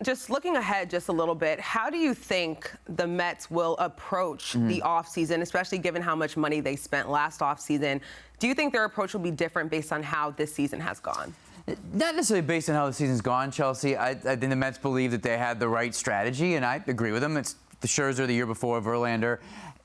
just looking ahead just a little bit, how do you think the Mets will approach the offseason, especially given how much money they spent last offseason? Do you think their approach will be different based on how this season has gone? Not necessarily based on how the season's gone, Chelsea. I think the Mets believe that they had the right strategy, and I agree with them. It's the Scherzer the year before, Verlander.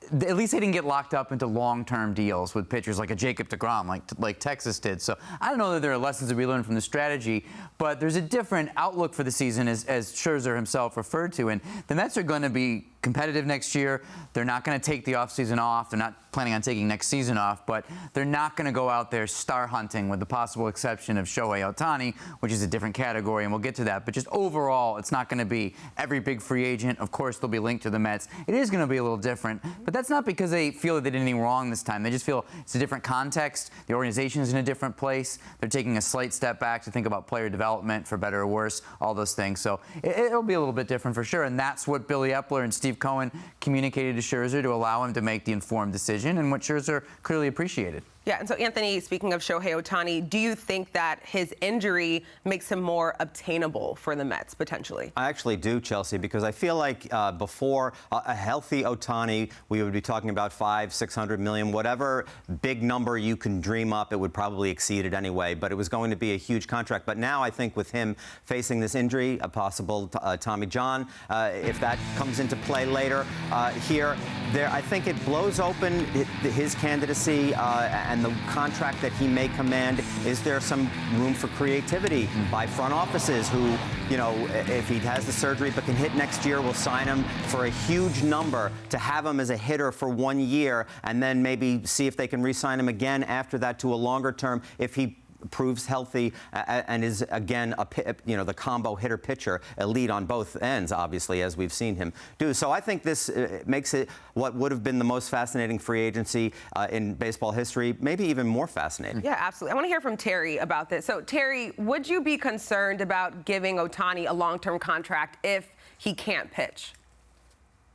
At least they didn't get locked up into long-term deals with pitchers like a Jacob deGrom, like Texas did. So I don't know that there are lessons to be learned from the strategy, but there's a different outlook for the season, as Scherzer himself referred to. And the Mets are going to be competitive next year. They're not going to take the offseason off. They're not planning on taking next season off, but they're not going to go out there star hunting, with the possible exception of Shohei Ohtani, which is a different category, and we'll get to that. But just overall, it's not going to be every big free agent. Of course, they'll be linked to the Mets. It is going to be a little different, but that's not because they feel that they did anything wrong this time. They just feel it's a different context. The organization is in a different place. They're taking a slight step back to think about player development, for better or worse, all those things. So it'll be a little bit different for sure, and that's what Billy Epler and Steve Cohen communicated to Scherzer to allow him to make the informed decision, and what Scherzer clearly appreciated. Yeah, and so Anthony, speaking of Shohei Ohtani, do you think that his injury makes him more obtainable for the Mets, potentially? I actually do, Chelsea, because I feel like before a healthy Ohtani, we would be talking about $500-600 million, whatever big number you can dream up, it would probably exceed it anyway, but it was going to be a huge contract. But now I think with him facing this injury, a possible Tommy John, if that comes into play later I think it blows open his candidacy and the contract that he may command. Is there some room for creativity by front offices who, if he has the surgery but can hit next year, will sign him for a huge number to have him as a hitter for 1 year, and then maybe see if they can re-sign him again after that to a longer term if he proves healthy and is again the combo hitter pitcher, elite on both ends, obviously, as we've seen him do. So I think this makes it what would have been the most fascinating free agency in baseball history, maybe even more fascinating. Yeah, absolutely. I want to hear from Terry about this. So Terry, would you be concerned about giving Ohtani a long-term contract if he can't pitch?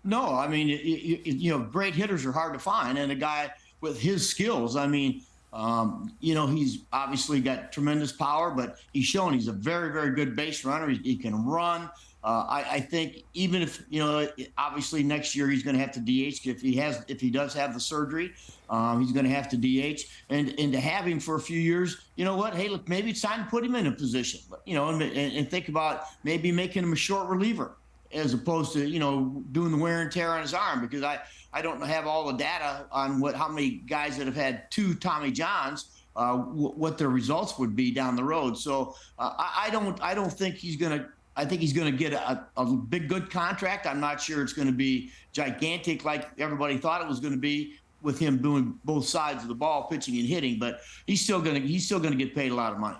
No, I mean, great hitters are hard to find, and a guy with his skills, I mean, he's obviously got tremendous power, but he's shown he's a very, very good base runner. He can run. I think even if, obviously next year he's going to have to DH if he does have the surgery, he's going to have to DH, and to have him for a few years, you know what? Hey, look, maybe it's time to put him in a position, and think about maybe making him a short reliever, as opposed to, doing the wear and tear on his arm, because I don't have all the data on how many guys that have had 2 Tommy Johns, what their results would be down the road. So I don't think he's going to. I think he's going to get a big, good contract. I'm not sure it's going to be gigantic like everybody thought it was going to be, with him doing both sides of the ball, pitching and hitting. But he's still going to get paid a lot of money.